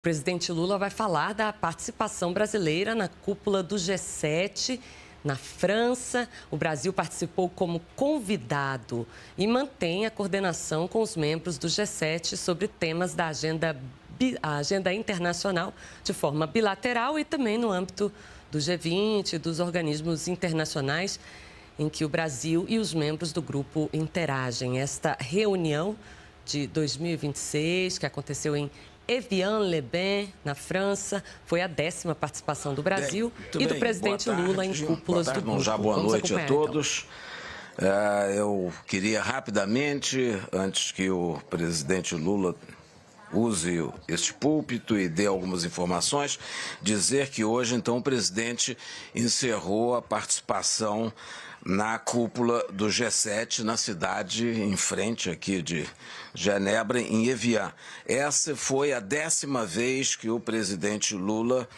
O presidente Lula vai falar da participação brasileira na cúpula do G7 na França. O Brasil participou como convidado e mantém a coordenação com os membros do G7 sobre temas da agenda internacional de forma bilateral e também no âmbito do G20 e dos organismos internacionais em que o Brasil e os membros do grupo interagem. Esta reunião de 2026, que aconteceu em Evian-les-Bains, na França, foi a 10ª participação do Brasil e do presidente Lula em cúpulas do grupo. Já boa noite a todos. Eu queria rapidamente, antes que o presidente Lula use este púlpito e dê algumas informações, dizer que hoje, então, o presidente encerrou a participação na cúpula do G7 na cidade em frente aqui de Genebra, em Evian. Essa foi a 10ª vez que o presidente Lula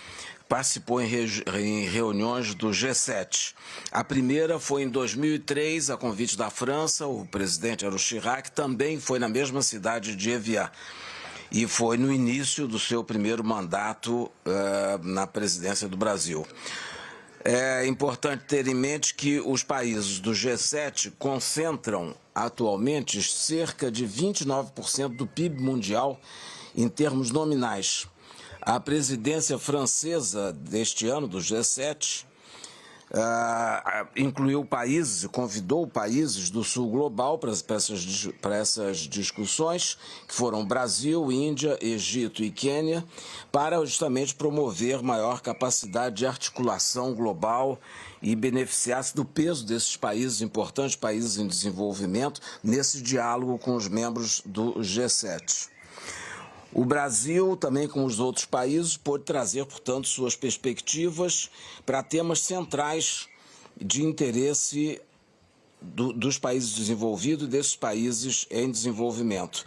participou em reuniões do G7. A primeira foi em 2003, a convite da França, o presidente era o Chirac, também foi na mesma cidade de Evian. E foi no início do seu primeiro mandato na presidência do Brasil. É importante ter em mente que os países do G7 concentram atualmente cerca de 29% do PIB mundial em termos nominais. A presidência francesa deste ano do G7 incluiu países, convidou países do sul global para essas discussões, que foram Brasil, Índia, Egito e Quênia, para justamente promover maior capacidade de articulação global e beneficiar-se do peso desses países, importantes países em desenvolvimento, nesse diálogo com os membros do G7. O Brasil, também como os outros países, pôde trazer, portanto, suas perspectivas para temas centrais de interesse dos países desenvolvidos e desses países em desenvolvimento.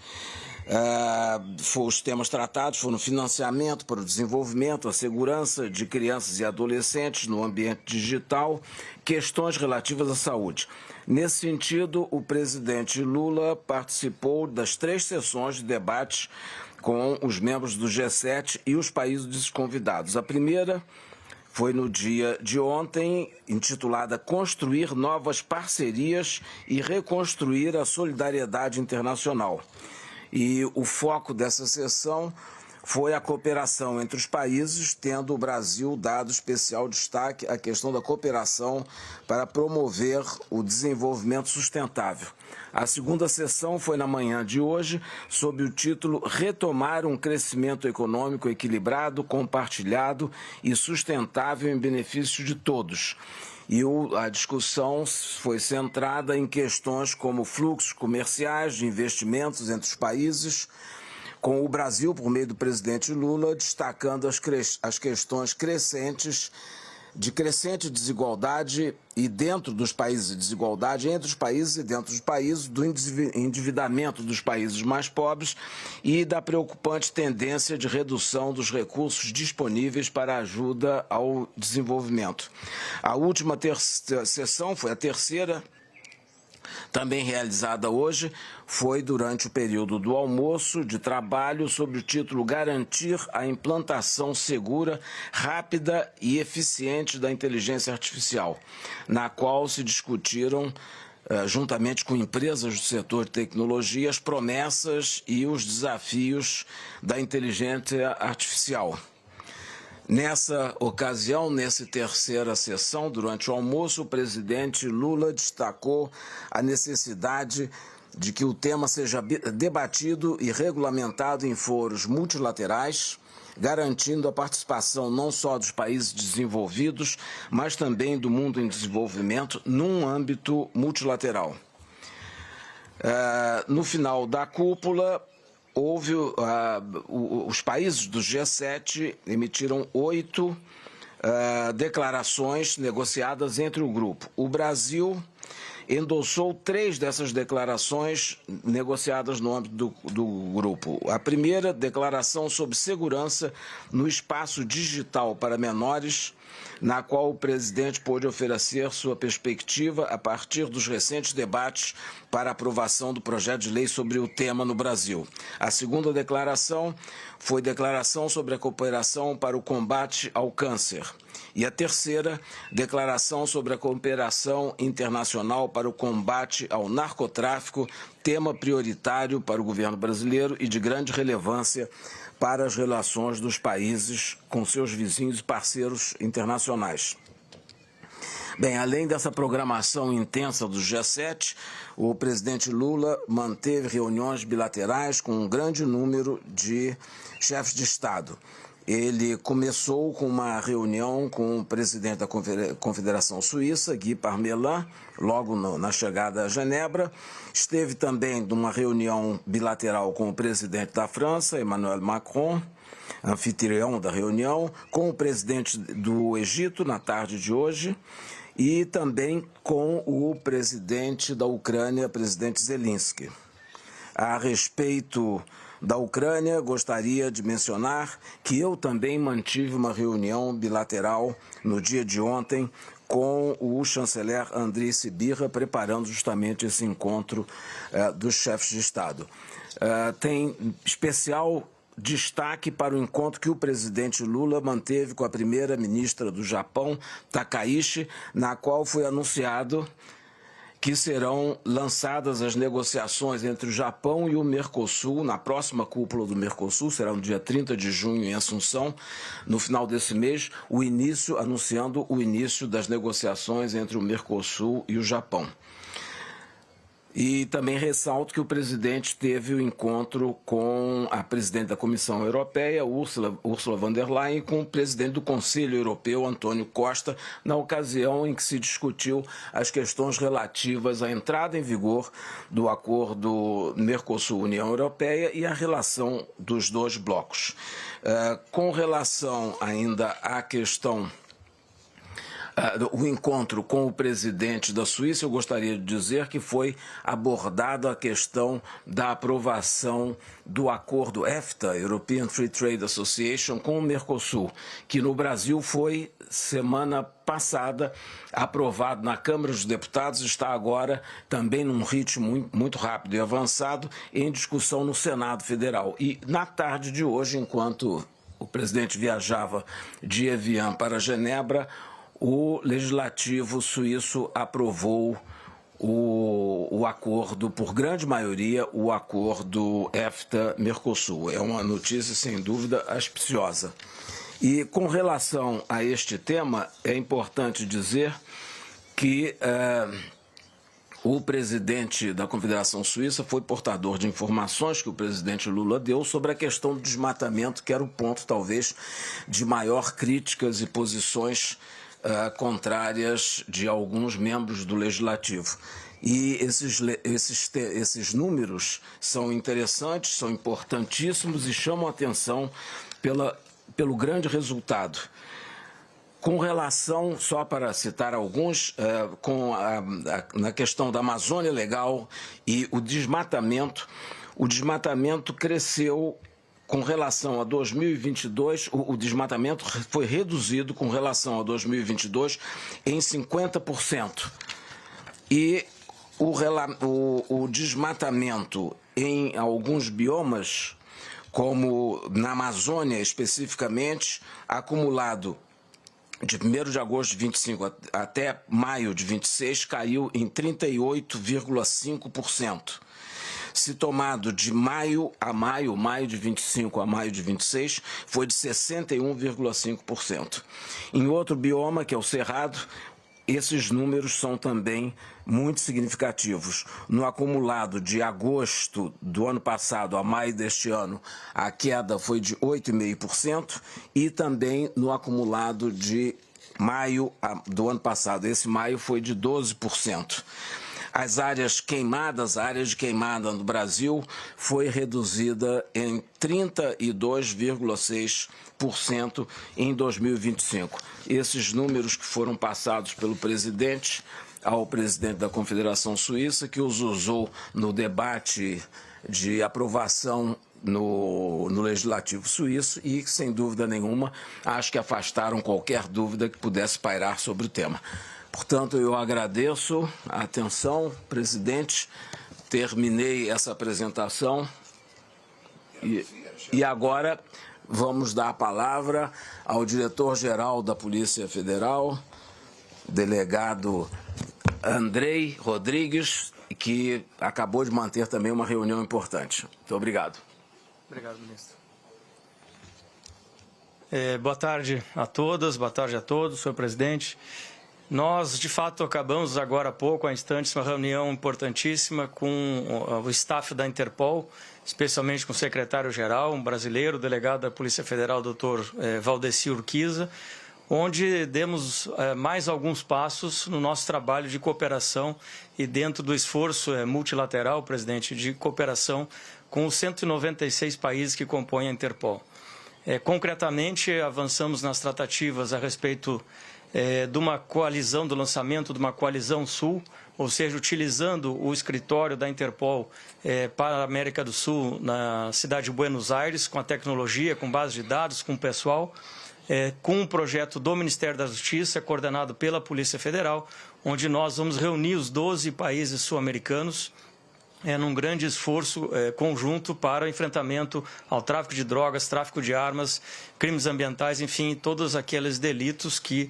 Os temas tratados foram o financiamento para o desenvolvimento, a segurança de crianças e adolescentes no ambiente digital, questões relativas à saúde. Nesse sentido, o presidente Lula participou das 3 sessões de debates com os membros do G7 e os países convidados. A primeira foi no dia de ontem, intitulada Construir Novas Parcerias e Reconstruir a Solidariedade Internacional. E o foco dessa sessão foi a cooperação entre os países, tendo o Brasil dado especial destaque à questão da cooperação para promover o desenvolvimento sustentável. A segunda sessão foi na manhã de hoje, sob o título Retomar um crescimento econômico equilibrado, compartilhado e sustentável em benefício de todos. E a discussão foi centrada em questões como fluxos comerciais de investimentos entre os países, com o Brasil, por meio do presidente Lula, destacando as questões crescente desigualdade e dentro dos países, desigualdade entre os países e dentro dos países, do endividamento dos países mais pobres e da preocupante tendência de redução dos recursos disponíveis para ajuda ao desenvolvimento. A última sessão foi a terceira, também realizada hoje, foi durante o período do almoço de trabalho sob o título Garantir a implantação segura, rápida e eficiente da inteligência artificial, na qual se discutiram, juntamente com empresas do setor de tecnologia, as promessas e os desafios da inteligência artificial. Nessa ocasião, nessa terceira sessão, durante o almoço, o presidente Lula destacou a necessidade de que o tema seja debatido e regulamentado em foros multilaterais, garantindo a participação não só dos países desenvolvidos, mas também do mundo em desenvolvimento num âmbito multilateral. No final da cúpula, os países do G7 emitiram 8 declarações negociadas entre o grupo. O Brasil endossou 3 dessas declarações negociadas no âmbito do grupo. A primeira, declaração sobre segurança no espaço digital para menores, na qual o presidente pôde oferecer sua perspectiva a partir dos recentes debates para aprovação do projeto de lei sobre o tema no Brasil. A segunda declaração foi declaração sobre a cooperação para o combate ao câncer. E a terceira, declaração sobre a cooperação internacional para o combate ao narcotráfico, tema prioritário para o governo brasileiro e de grande relevância para as relações dos países com seus vizinhos e parceiros internacionais. Bem, além dessa programação intensa do G7, o presidente Lula manteve reuniões bilaterais com um grande número de chefes de Estado. Ele começou com uma reunião com o presidente da Confederação Suíça, Guy Parmelin, logo na chegada a Genebra. Esteve também numa reunião bilateral com o presidente da França, Emmanuel Macron, anfitrião da reunião, com o presidente do Egito na tarde de hoje e também com o presidente da Ucrânia, presidente Zelensky. A respeito da Ucrânia, gostaria de mencionar que eu também mantive uma reunião bilateral no dia de ontem com o chanceler Andriy Sybiha, preparando justamente esse encontro dos chefes de Estado. Tem especial destaque para o encontro que o presidente Lula manteve com a primeira-ministra do Japão, Takaichi, na qual foi anunciado que serão lançadas as negociações entre o Japão e o Mercosul na próxima cúpula do Mercosul, será no dia 30 de junho em Assunção, no final desse mês, anunciando o início das negociações entre o Mercosul e o Japão. E também ressalto que o presidente teve o encontro com a presidente da Comissão Europeia, Ursula von der Leyen, e com o presidente do Conselho Europeu, Antônio Costa, na ocasião em que se discutiu as questões relativas à entrada em vigor do acordo Mercosul-União Europeia e a relação dos dois blocos. Com relação ainda à questão o encontro com o presidente da Suíça, eu gostaria de dizer que foi abordada a questão da aprovação do acordo EFTA, European Free Trade Association, com o Mercosul, que no Brasil foi, semana passada, aprovado na Câmara dos Deputados, está agora também num ritmo muito rápido e avançado, em discussão no Senado Federal. E na tarde de hoje, enquanto o presidente viajava de Evian para Genebra, o Legislativo suíço aprovou o acordo, por grande maioria, o acordo EFTA-Mercosul. É uma notícia, sem dúvida, auspiciosa. E com relação a este tema, é importante dizer que o presidente da Confederação Suíça foi portador de informações que o presidente Lula deu sobre a questão do desmatamento, que era o ponto, talvez, de maior críticas e posições contrárias de alguns membros do Legislativo. E esses números são interessantes, são importantíssimos e chamam a atenção pelo grande resultado. Com relação, só para citar alguns, na questão da Amazônia Legal e o desmatamento cresceu. Com relação a 2022, o desmatamento foi reduzido com relação a 2022 em 50%. E o desmatamento em alguns biomas, como na Amazônia especificamente, acumulado de 1º de agosto de 25 até maio de 26, caiu em 38,5%. Se tomado de maio de 25 a maio de 26, foi de 61,5%. Em outro bioma, que é o Cerrado, esses números são também muito significativos. No acumulado de agosto do ano passado a maio deste ano, a queda foi de 8,5%, e também no acumulado de maio do ano passado, esse maio foi de 12%. As áreas queimadas, a área de queimada no Brasil foi reduzida em 32,6% em 2025. Esses números que foram passados pelo presidente ao presidente da Confederação Suíça, que os usou no debate de aprovação no Legislativo Suíço e, sem dúvida nenhuma, acho que afastaram qualquer dúvida que pudesse pairar sobre o tema. Portanto, eu agradeço a atenção, presidente, terminei essa apresentação e agora vamos dar a palavra ao diretor-geral da Polícia Federal, delegado Andrei Rodrigues, que acabou de manter também uma reunião importante. Muito obrigado. Obrigado, ministro. Boa tarde a todas, boa tarde a todos, senhor presidente. Nós, de fato, acabamos agora há pouco, há instantes, uma reunião importantíssima com o staff da Interpol, especialmente com o secretário-geral, um brasileiro, o delegado da Polícia Federal, doutor Valdeci Urquiza, onde demos mais alguns passos no nosso trabalho de cooperação e dentro do esforço multilateral, presidente, de cooperação com os 196 países que compõem a Interpol. Concretamente, avançamos nas tratativas a respeito de uma coalizão, do lançamento de uma coalizão sul, ou seja, utilizando o escritório da Interpol para a América do Sul, na cidade de Buenos Aires, com a tecnologia, com base de dados, com o pessoal, com um projeto do Ministério da Justiça, coordenado pela Polícia Federal, onde nós vamos reunir os 12 países sul-americanos num grande esforço conjunto para o enfrentamento ao tráfico de drogas, tráfico de armas, crimes ambientais, enfim, todos aqueles delitos que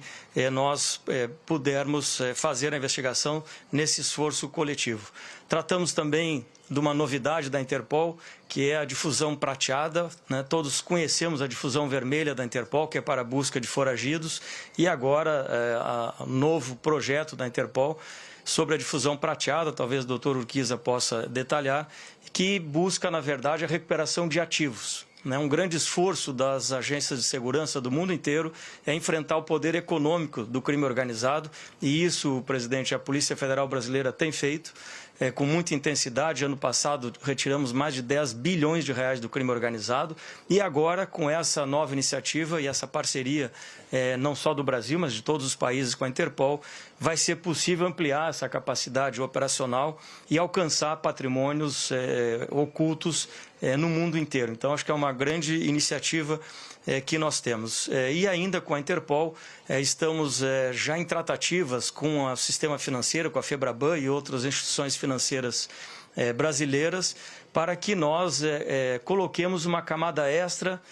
nós pudermos fazer a investigação nesse esforço coletivo. Tratamos também de uma novidade da Interpol, que é a difusão prateada, né? Todos conhecemos a difusão vermelha da Interpol, que é para a busca de foragidos, e agora o novo projeto da Interpol sobre a difusão prateada, talvez o doutor Urquiza possa detalhar, que busca, na verdade, a recuperação de ativos. Um grande esforço das agências de segurança do mundo inteiro é enfrentar o poder econômico do crime organizado, e isso, presidente, a Polícia Federal Brasileira tem feito com muita intensidade. Ano passado retiramos mais de 10 bilhões de reais do crime organizado, e agora com essa nova iniciativa e essa parceria não só do Brasil, mas de todos os países com a Interpol, vai ser possível ampliar essa capacidade operacional e alcançar patrimônios ocultos no mundo inteiro. Então, acho que é uma grande iniciativa que nós temos. E ainda com a Interpol, estamos já em tratativas com o sistema financeiro, com a FEBRABAN e outras instituições financeiras brasileiras, para que nós coloquemos uma camada extra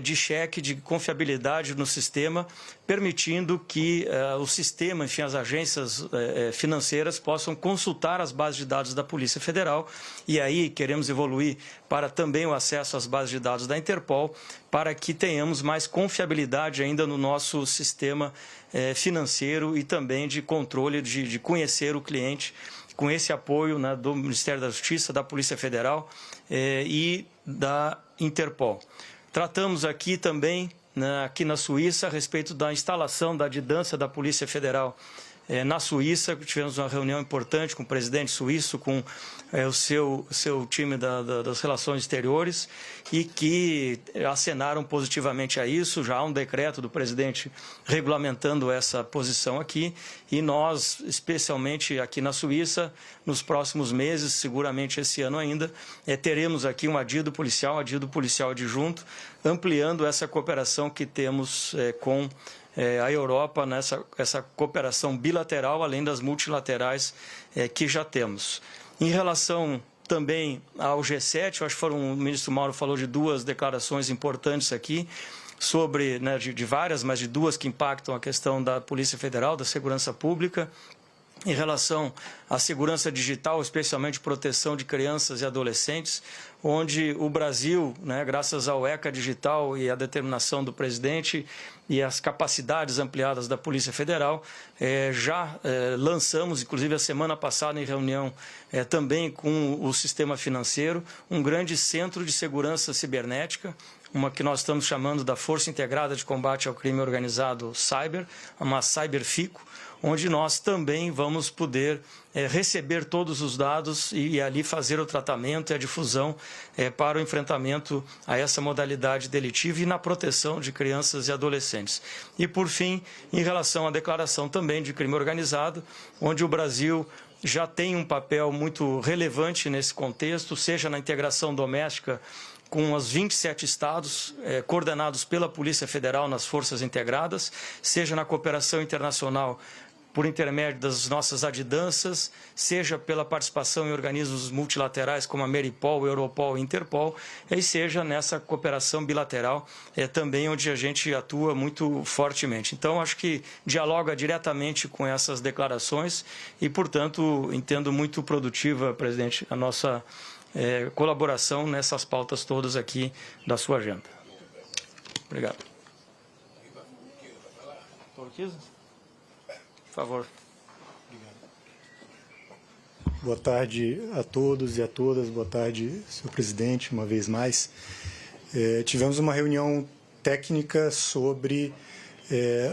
de cheque, de confiabilidade no sistema, permitindo que o sistema, enfim, as agências financeiras possam consultar as bases de dados da Polícia Federal, e aí queremos evoluir para também o acesso às bases de dados da Interpol, para que tenhamos mais confiabilidade ainda no nosso sistema financeiro e também de controle, de conhecer o cliente, com esse apoio, né, do Ministério da Justiça, da Polícia Federal e da Interpol. Tratamos aqui também, né, aqui na Suíça, a respeito da instalação da adjudância da Polícia Federal na Suíça. Tivemos uma reunião importante com o presidente suíço, com o seu time das relações exteriores, e que acenaram positivamente a isso. Já há um decreto do presidente regulamentando essa posição aqui, e nós, especialmente aqui na Suíça, nos próximos meses, seguramente esse ano ainda, teremos aqui um adido policial adjunto, ampliando essa cooperação que temos com a Europa, essa cooperação bilateral, além das multilaterais que já temos. Em relação também ao G7, eu acho que o ministro Mauro falou de duas declarações importantes aqui, sobre, né, de várias, mas de duas que impactam a questão da Polícia Federal, da segurança pública. Em relação à segurança digital, especialmente proteção de crianças e adolescentes, onde o Brasil, né, graças ao ECA Digital e à determinação do presidente e às capacidades ampliadas da Polícia Federal, já lançamos, inclusive a semana passada em reunião também com o sistema financeiro, um grande centro de segurança cibernética, uma que nós estamos chamando da Força Integrada de Combate ao Crime Organizado Cyber, uma Cyberfico, onde nós também vamos poder receber todos os dados e ali fazer o tratamento e a difusão para o enfrentamento a essa modalidade delitiva e na proteção de crianças e adolescentes. E, por fim, em relação à declaração também de crime organizado, onde o Brasil já tem um papel muito relevante nesse contexto, seja na integração doméstica com os 27 estados coordenados pela Polícia Federal nas Forças Integradas, seja na cooperação internacional por intermédio das nossas addanças, seja pela participação em organismos multilaterais como a Meripol, Europol e Interpol, e seja nessa cooperação bilateral também onde a gente atua muito fortemente. Então, acho que dialoga diretamente com essas declarações e, portanto, entendo muito produtiva, presidente, a nossa colaboração nessas pautas todas aqui da sua agenda. Obrigado. Por favor. Boa tarde a todos e a todas. Boa tarde, senhor presidente, uma vez mais. Tivemos uma reunião técnica sobre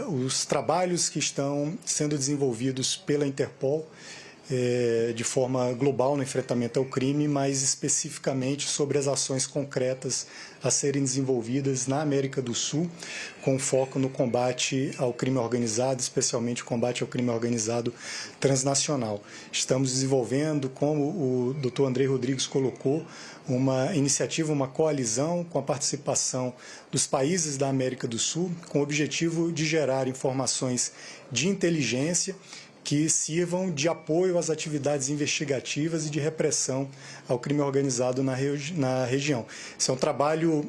os trabalhos que estão sendo desenvolvidos pela Interpol de forma global no enfrentamento ao crime, mas especificamente sobre as ações concretas a serem desenvolvidas na América do Sul, com foco no combate ao crime organizado, especialmente o combate ao crime organizado transnacional. Estamos desenvolvendo, como o Dr. Andrei Rodrigues colocou, uma iniciativa, uma coalizão com a participação dos países da América do Sul, com o objetivo de gerar informações de inteligência que sirvam de apoio às atividades investigativas e de repressão ao crime organizado na região. Esse é um trabalho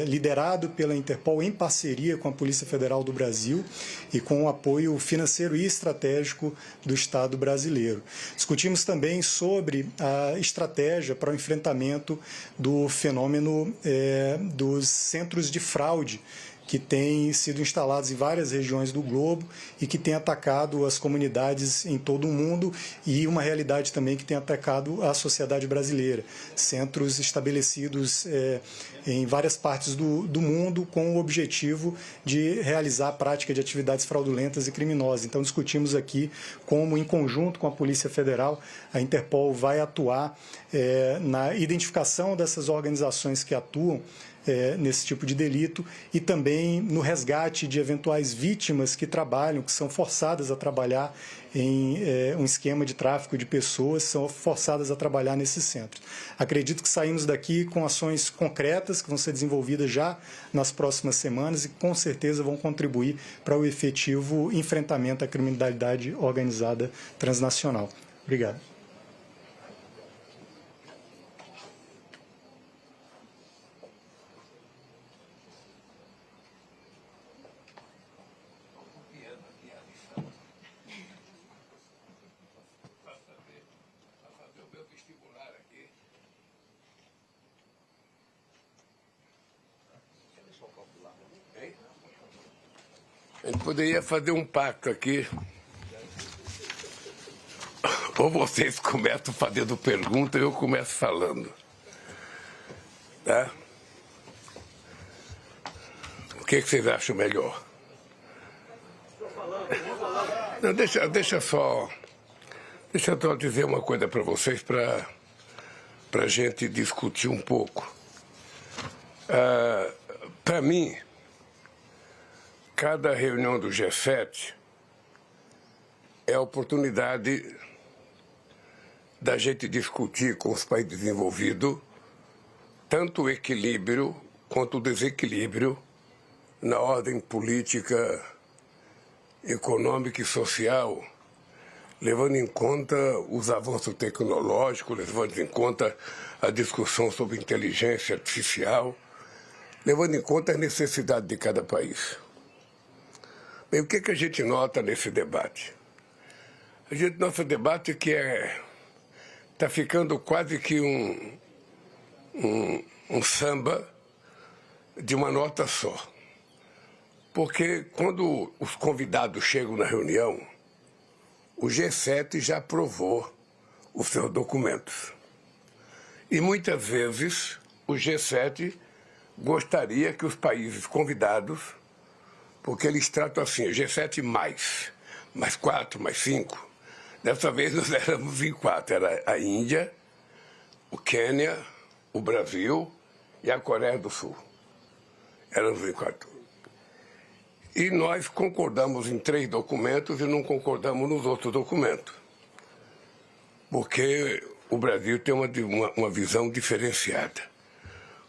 liderado pela Interpol em parceria com a Polícia Federal do Brasil e com o apoio financeiro e estratégico do Estado brasileiro. Discutimos também sobre a estratégia para o enfrentamento do fenômeno dos centros de fraude, que têm sido instalados em várias regiões do globo e que têm atacado as comunidades em todo o mundo e uma realidade também que tem atacado a sociedade brasileira. Centros estabelecidos em várias partes do mundo com o objetivo de realizar a prática de atividades fraudulentas e criminosas. Então, discutimos aqui como, em conjunto com a Polícia Federal, a Interpol vai atuar na identificação dessas organizações que atuam nesse tipo de delito e também no resgate de eventuais vítimas que trabalham, que são forçadas a trabalhar em um esquema de tráfico de pessoas, são forçadas a trabalhar nesses centros. Acredito que saímos daqui com ações concretas que vão ser desenvolvidas já nas próximas semanas e com certeza vão contribuir para o efetivo enfrentamento à criminalidade organizada transnacional. Obrigado. A gente poderia fazer um pacto aqui. Ou vocês começam fazendo pergunta e eu começo falando. Tá? O que vocês acham melhor? Não, deixa eu só dizer uma coisa para vocês, para a gente discutir um pouco. Para mim, cada reunião do G7 é a oportunidade da gente discutir com os países desenvolvidos tanto o equilíbrio quanto o desequilíbrio na ordem política, econômica e social, levando em conta os avanços tecnológicos, levando em conta a discussão sobre inteligência artificial, levando em conta a necessidade de cada país. Bem, o que a gente nota nesse debate? A gente nota debate que está ficando quase que um samba de uma nota só. Porque quando os convidados chegam na reunião, o G7 já aprovou os seus documentos. E muitas vezes o G7 gostaria que os países convidados, porque eles tratam assim, G7+, mais 4, mais 5. Dessa vez nós éramos em 4. Era a Índia, o Quênia, o Brasil e a Coreia do Sul. Éramos em 4. E nós concordamos em 3 documentos e não concordamos nos outros documentos. Porque o Brasil tem uma visão diferenciada.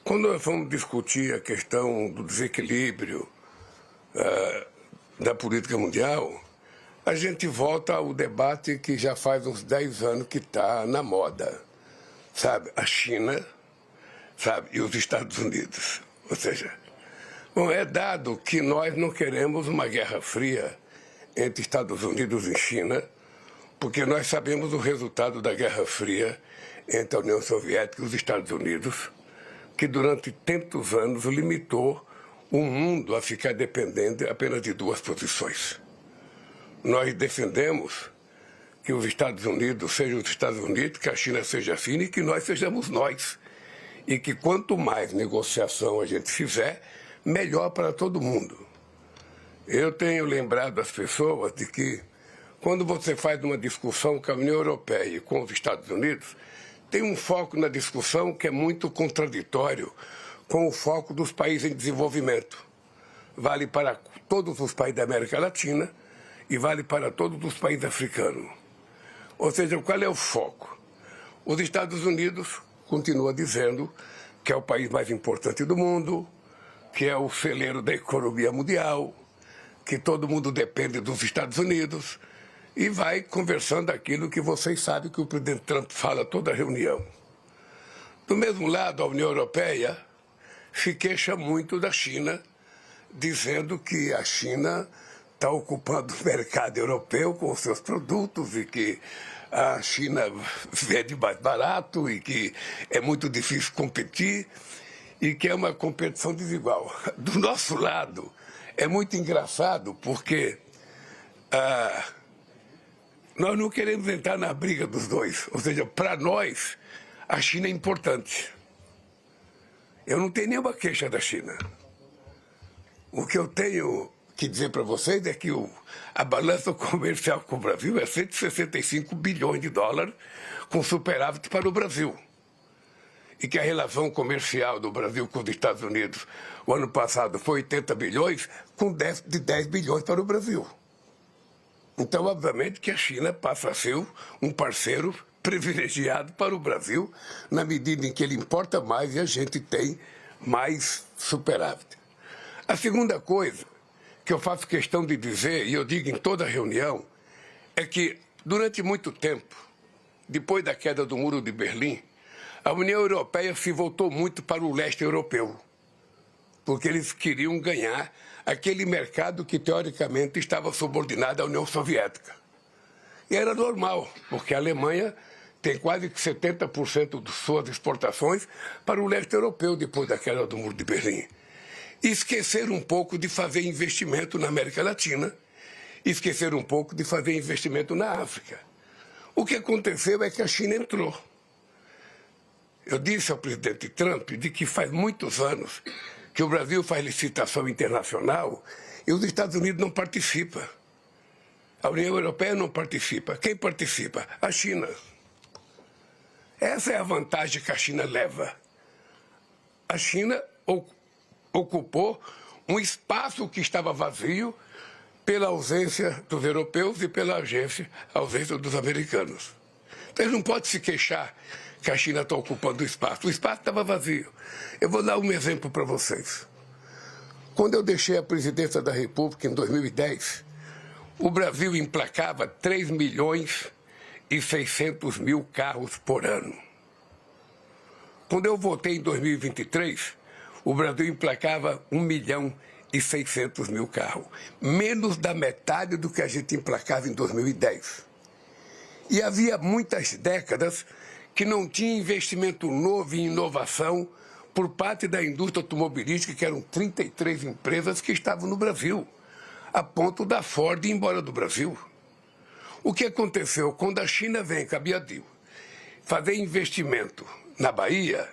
Quando nós vamos discutir a questão do desequilíbrio da política mundial, a gente volta ao debate que já faz uns 10 anos que está na moda. Sabe, a China, sabe, e os Estados Unidos. Ou seja, bom, é dado que nós não queremos uma guerra fria entre Estados Unidos e China, porque nós sabemos o resultado da Guerra Fria entre a União Soviética e os Estados Unidos, que durante tantos anos limitou o mundo a ficar dependente apenas de 2 posições. Nós defendemos que os Estados Unidos sejam os Estados Unidos, que a China seja a China e que nós sejamos nós. E que quanto mais negociação a gente fizer, melhor para todo mundo. Eu tenho lembrado as pessoas de que quando você faz uma discussão com a União Europeia e com os Estados Unidos, tem um foco na discussão que é muito contraditório com o foco dos países em desenvolvimento. Vale para todos os países da América Latina e vale para todos os países africanos. Ou seja, qual é o foco? Os Estados Unidos continua dizendo que é o país mais importante do mundo, que é o celeiro da economia mundial, que todo mundo depende dos Estados Unidos, e vai conversando aquilo que vocês sabem que o presidente Trump fala toda reunião. Do mesmo lado, a União Europeia se queixa muito da China, dizendo que a China está ocupando o mercado europeu com os seus produtos e que a China vende mais barato e que é muito difícil competir e que é uma competição desigual. Do nosso lado, é muito engraçado porque nós não queremos entrar na briga dos dois. Ou seja, para nós, a China é importante. Eu não tenho nenhuma queixa da China. O que eu tenho que dizer para vocês é que a balança comercial com o Brasil é 165 bilhões de dólares com superávit para o Brasil. E que a relação comercial do Brasil com os Estados Unidos o ano passado foi 80 bilhões, com 10 bilhões para o Brasil. Então, obviamente, que a China passa a ser um parceiro privilegiado para o Brasil, na medida em que ele importa mais e a gente tem mais superávit. A segunda coisa que eu faço questão de dizer, e eu digo em toda reunião, é que, durante muito tempo, depois da queda do Muro de Berlim, a União Europeia se voltou muito para o leste europeu, porque eles queriam ganhar aquele mercado que, teoricamente, estava subordinado à União Soviética. E era normal, porque a Alemanha tem quase que 70% de suas exportações para o leste europeu depois da queda do Muro de Berlim. E esquecer um pouco de fazer investimento na América Latina, esquecer um pouco de fazer investimento na África. O que aconteceu é que a China entrou. Eu disse ao presidente Trump de que faz muitos anos que o Brasil faz licitação internacional e os Estados Unidos não participam. A União Europeia não participa. Quem participa? A China. Essa é a vantagem que a China leva. A China ocupou um espaço que estava vazio pela ausência dos europeus e pela ausência dos americanos. Então, eles não podem se queixar que a China está ocupando o espaço. O espaço estava vazio. Eu vou dar um exemplo para vocês. Quando eu deixei a presidência da República em 2010, o Brasil emplacava 3.600.000 carros por ano. Quando eu voltei em 2023, o Brasil emplacava 1.600.000 carros. Menos da metade do que a gente emplacava em 2010. E havia muitas décadas que não tinha investimento novo em inovação por parte da indústria automobilística, que eram 33 empresas que estavam no Brasil, a ponto da Ford ir embora do Brasil. O que aconteceu? Quando a China vem com a Biadil fazer investimento na Bahia,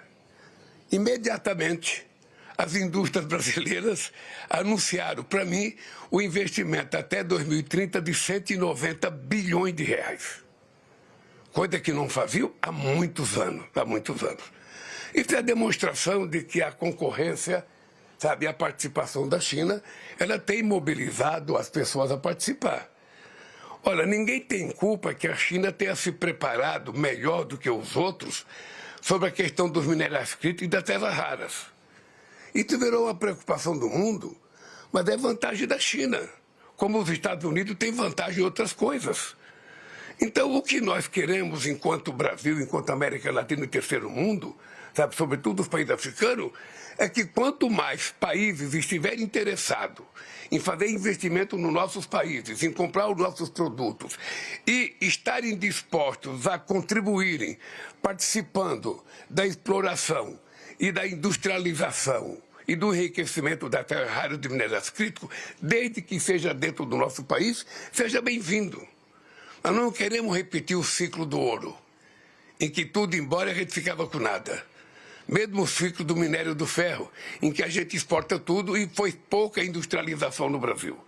imediatamente as indústrias brasileiras anunciaram para mim o investimento até 2030 de 190 bilhões de reais. Coisa que não faziam há muitos anos, Isso é a demonstração de que a concorrência, sabe, a participação da China, ela tem mobilizado as pessoas a participar. Olha, ninguém tem culpa que a China tenha se preparado melhor do que os outros sobre a questão dos minerais críticos e das terras raras. Isso virou uma preocupação do mundo, mas é vantagem da China, como os Estados Unidos têm vantagem em outras coisas. Então, o que nós queremos enquanto Brasil, enquanto América Latina e Terceiro Mundo, sabe, sobretudo os países africanos, é que quanto mais países estiverem interessados em fazer investimento nos nossos países, em comprar os nossos produtos e estarem dispostos a contribuírem, participando da exploração e da industrialização e do enriquecimento da terra rara de minerais críticos, desde que seja dentro do nosso país, seja bem-vindo. Nós não queremos repetir o ciclo do ouro, em que tudo embora a gente ficava com nada. Mesmo o ciclo do minério do ferro, em que a gente exporta tudo e foi pouca industrialização no Brasil.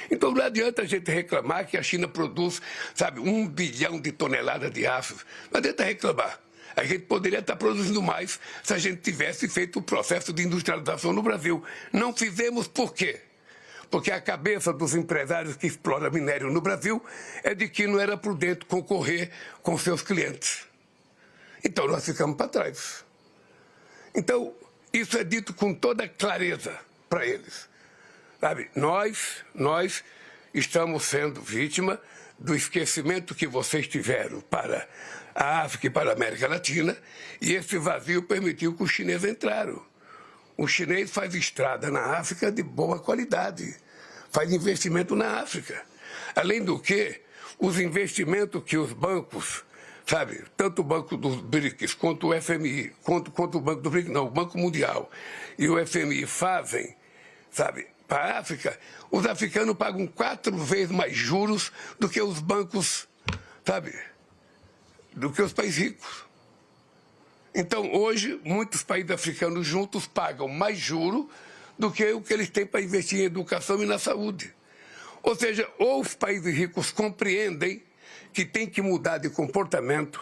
Então não adianta a gente reclamar que a China produz, sabe, 1 bilhão de toneladas de aço. Não adianta reclamar. A gente poderia estar produzindo mais se a gente tivesse feito o processo de industrialização no Brasil. Não fizemos por quê? Porque a cabeça dos empresários que exploram minério no Brasil é de que não era prudente concorrer com seus clientes. Então nós ficamos para trás. Então, isso é dito com toda clareza para eles. Sabe, nós estamos sendo vítima do esquecimento que vocês tiveram para a África e para a América Latina, e esse vazio permitiu que os chineses entraram. O chinês faz estrada na África de boa qualidade, faz investimento na África. Além do que, os investimentos que os bancos, sabe, tanto o Banco dos BRICS, quanto o FMI, quanto o Banco do BRICS, não, o Banco Mundial e o FMI fazem, sabe, para a África, os africanos pagam 4 vezes mais juros do que os bancos, sabe, do que os países ricos. Então, hoje, muitos países africanos juntos pagam mais juros do que o que eles têm para investir em educação e na saúde. Ou seja, ou os países ricos compreendem que tem que mudar de comportamento.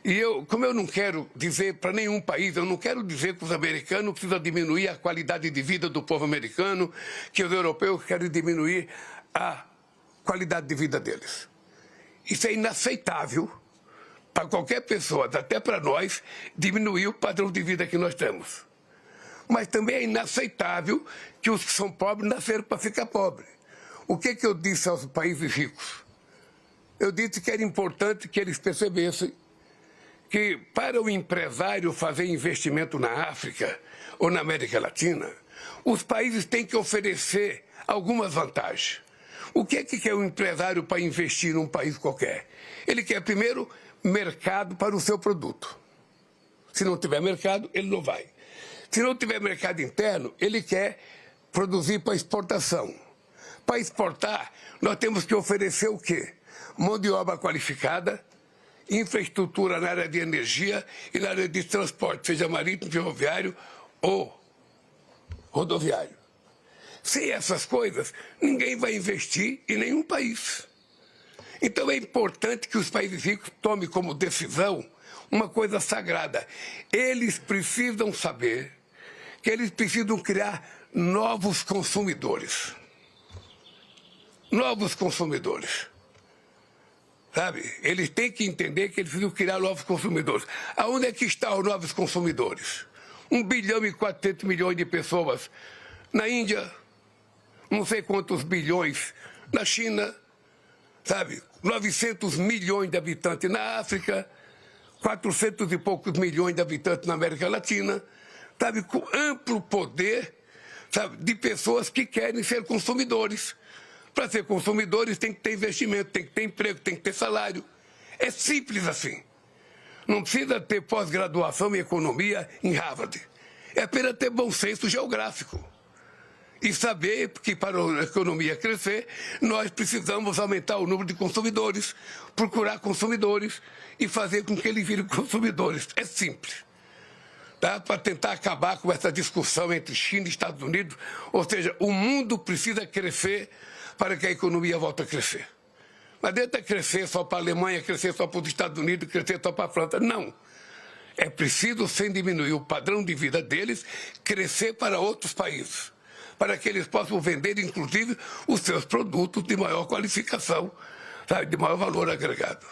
E como eu não quero dizer para nenhum país, eu não quero dizer que os americanos precisam diminuir a qualidade de vida do povo americano, que os europeus querem diminuir a qualidade de vida deles. Isso é inaceitável para qualquer pessoa, até para nós, diminuir o padrão de vida que nós temos. Mas também é inaceitável que os que são pobres nasceram para ficar pobres. O que eu disse aos países ricos? Eu disse que era importante que eles percebessem que para o empresário fazer investimento na África ou na América Latina, os países têm que oferecer algumas vantagens. O que quer o empresário para investir num país qualquer? Ele quer, primeiro, mercado para o seu produto. Se não tiver mercado, ele não vai. Se não tiver mercado interno, ele quer produzir para exportação. Para exportar, nós temos que oferecer o quê? Mão de obra qualificada, infraestrutura na área de energia e na área de transporte, seja marítimo, ferroviário ou rodoviário. Sem essas coisas, ninguém vai investir em nenhum país. Então é importante que os países ricos tomem como decisão uma coisa sagrada. Eles precisam saber que eles precisam criar novos consumidores. Novos consumidores. Sabe? Eles têm que entender que eles precisam criar novos consumidores. Aonde é que estão os novos consumidores? 1 bilhão e 400 milhões de pessoas na Índia, não sei quantos bilhões na China, sabe? 900 milhões de habitantes na África, 400 e poucos milhões de habitantes na América Latina, sabe? Com amplo poder, sabe? De pessoas que querem ser consumidores. Para ser consumidores tem que ter investimento, tem que ter emprego, tem que ter salário. É simples assim. Não precisa ter pós-graduação em economia em Harvard. É apenas ter bom senso geográfico. E saber que para a economia crescer, nós precisamos aumentar o número de consumidores, procurar consumidores e fazer com que eles virem consumidores. É simples. tá? Para tentar acabar com essa discussão entre China e Estados Unidos. Ou seja, o mundo precisa crescer para que a economia volte a crescer. Não adianta crescer só para a Alemanha, crescer só para os Estados Unidos, crescer só para a França. Não. É preciso, sem diminuir o padrão de vida deles, crescer para outros países, para que eles possam vender, inclusive, os seus produtos de maior qualificação, sabe, de maior valor agregado.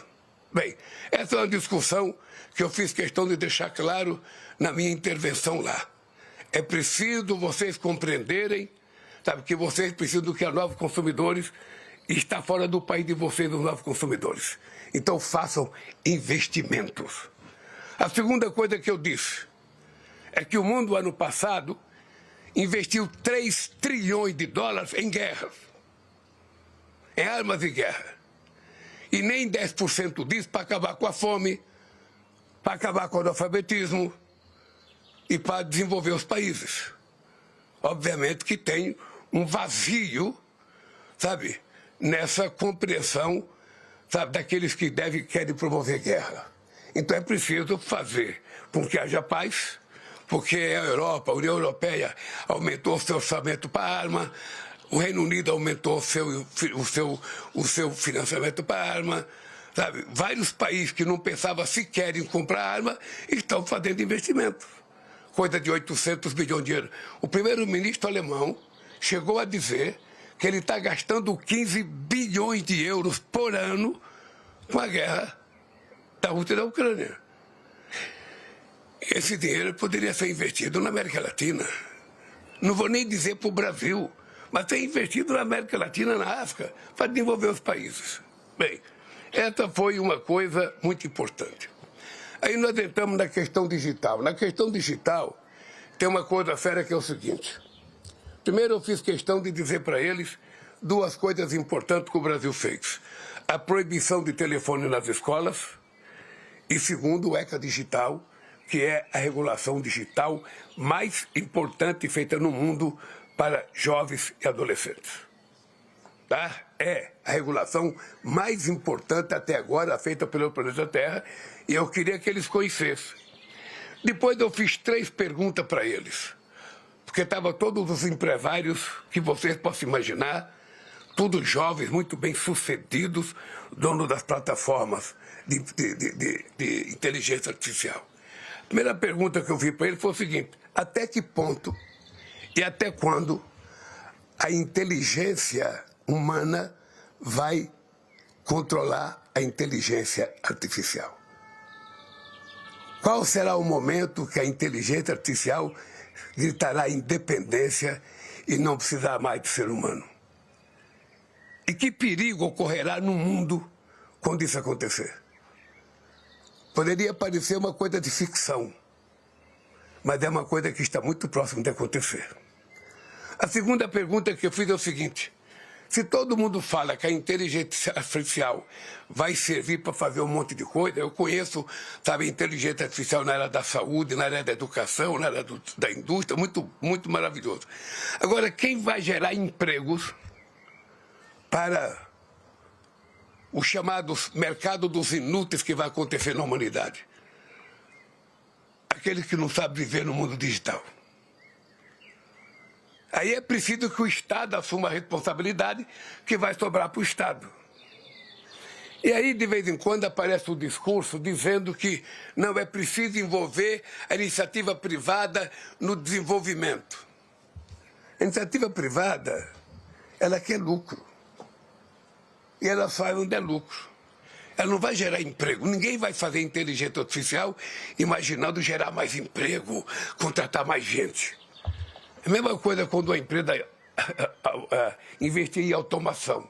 Bem, essa é uma discussão que eu fiz questão de deixar claro na minha intervenção lá. É preciso vocês compreenderem, sabe, que vocês precisam do que os novos consumidores está fora do país de vocês, os novos consumidores. Então façam investimentos. A segunda coisa que eu disse é que o mundo, ano passado, investiu 3 trilhões de dólares em guerras, em armas de guerra. E nem 10% disso para acabar com a fome, para acabar com o analfabetismo e para desenvolver os países. Obviamente que tem um vazio, sabe, nessa compreensão, sabe, daqueles que querem promover guerra. Então é preciso fazer com que haja paz, porque a Europa, a União Europeia aumentou o seu orçamento para a arma, o Reino Unido aumentou o seu financiamento para a arma, sabe? Vários países que não pensavam sequer em comprar arma estão fazendo investimentos. Coisa de 800 bilhões de euros. O primeiro-ministro alemão chegou a dizer que ele está gastando 15 bilhões de euros por ano com a guerra da Rússia e da Ucrânia. Esse dinheiro poderia ser investido na América Latina. Não vou nem dizer para o Brasil, mas ser investido na América Latina, na África, para desenvolver os países. Bem, essa foi uma coisa muito importante. Aí nós entramos na questão digital. Na questão digital, tem uma coisa séria que é o seguinte. Primeiro, eu fiz questão de dizer para eles duas coisas importantes que o Brasil fez. A proibição de telefone nas escolas e, segundo, o ECA Digital, que é a regulação digital mais importante feita no mundo para jovens e adolescentes. Tá? É a regulação mais importante até agora feita pelo planeta Terra e eu queria que eles conhecessem. Depois eu fiz 3 perguntas para eles, porque estavam todos os empresários que vocês possam imaginar, todos jovens, muito bem sucedidos, donos das plataformas de inteligência artificial. A primeira pergunta que eu vi para ele foi o seguinte: até que ponto e até quando a inteligência humana vai controlar a inteligência artificial? Qual será o momento que a inteligência artificial gritará independência e não precisar mais de ser humano? E que perigo ocorrerá no mundo quando isso acontecer? Poderia parecer uma coisa de ficção, mas é uma coisa que está muito próximo de acontecer. A segunda pergunta que eu fiz é o seguinte: se todo mundo fala que a inteligência artificial vai servir para fazer um monte de coisa, eu conheço, sabe, inteligência artificial na área da saúde, na área da educação, na área da indústria, muito maravilhoso. Agora, quem vai gerar empregos para o chamado mercado dos inúteis que vai acontecer na humanidade? Aqueles que não sabem viver no mundo digital. Aí é preciso que o Estado assuma a responsabilidade que vai sobrar para o Estado. E aí, de vez em quando, aparece um discurso dizendo que não é preciso envolver a iniciativa privada no desenvolvimento. A iniciativa privada, ela quer lucro. E ela faz onde é lucro. Ela não vai gerar emprego. Ninguém vai fazer inteligência artificial imaginando gerar mais emprego, contratar mais gente. É a mesma coisa quando a empresa investir em automação.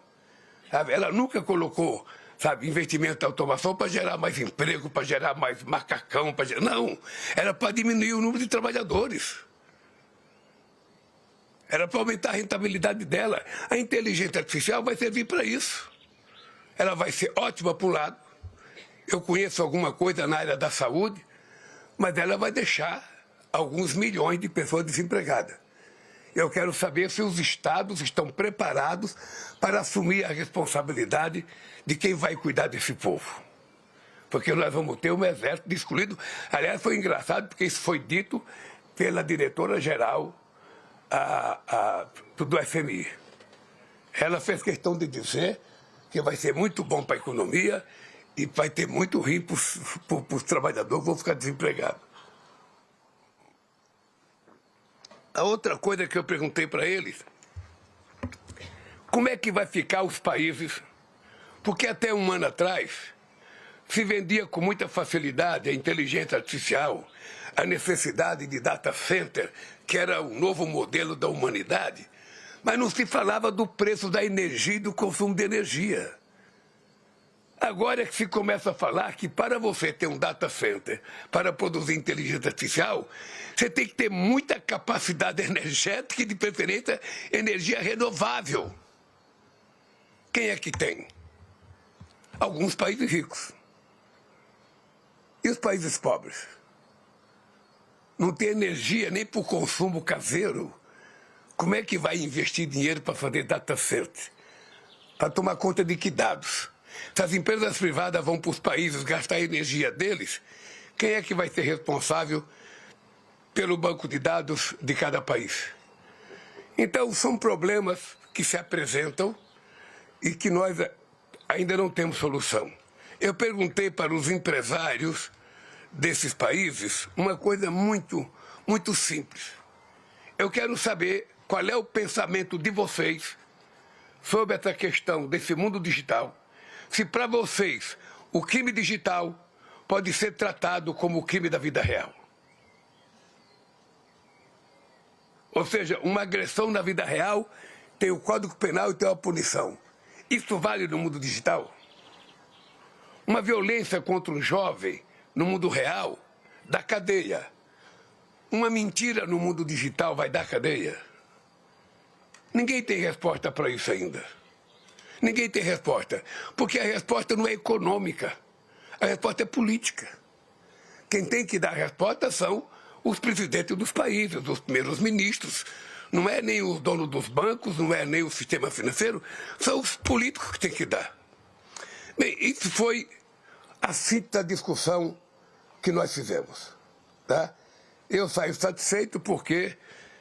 Sabe? Ela nunca colocou, sabe, investimento em automação para gerar mais emprego, para gerar mais macacão. Não, era para diminuir o número de trabalhadores. Era para aumentar a rentabilidade dela. A inteligência artificial vai servir para isso. Ela vai ser ótima para um lado. Eu conheço alguma coisa na área da saúde, mas ela vai deixar alguns milhões de pessoas desempregadas. Eu quero saber se os estados estão preparados para assumir a responsabilidade de quem vai cuidar desse povo. porque nós vamos ter um exército excluído. Aliás, foi engraçado porque isso foi dito pela diretora-geral do FMI. Ela fez questão de dizer que vai ser muito bom para a economia e vai ter muito ruim para os trabalhadores que vão ficar desempregados. A outra coisa que eu perguntei para eles, como é que vai ficar os países? Porque até um ano atrás se vendia com muita facilidade a inteligência artificial, a necessidade de data center, que era o novo modelo da humanidade, mas não se falava do preço da energia e do consumo de energia. Agora é que se começa a falar que para você ter um data center, para produzir inteligência artificial, você tem que ter muita capacidade energética e, de preferência, energia renovável. Quem é que tem? Alguns países ricos. E os países pobres? Não tem energia nem para o consumo caseiro. Como é que vai investir dinheiro para fazer data center? Para tomar conta de que dados? Se as empresas privadas vão para os países gastar a energia deles, quem é que vai ser responsável pelo banco de dados de cada país? Então, são problemas que se apresentam e que nós ainda não temos solução. Eu perguntei para os empresários desses países uma coisa muito simples. Eu quero saber qual é o pensamento de vocês sobre essa questão desse mundo digital. Se para vocês o crime digital pode ser tratado como o crime da vida real. Ou seja, uma agressão na vida real tem o Código Penal e tem a punição. Isso vale no mundo digital? Uma violência contra um jovem no mundo real dá cadeia. Uma mentira no mundo digital vai dar cadeia? Ninguém tem resposta para isso ainda. Ninguém tem resposta, porque a resposta não é econômica, a resposta é política. Quem tem que dar a resposta são os presidentes dos países, os primeiros ministros. Não é nem os donos dos bancos, não é nem o sistema financeiro, são os políticos que têm que dar. Bem, isso foi a síntese da discussão que nós fizemos. Tá? Eu saio satisfeito porque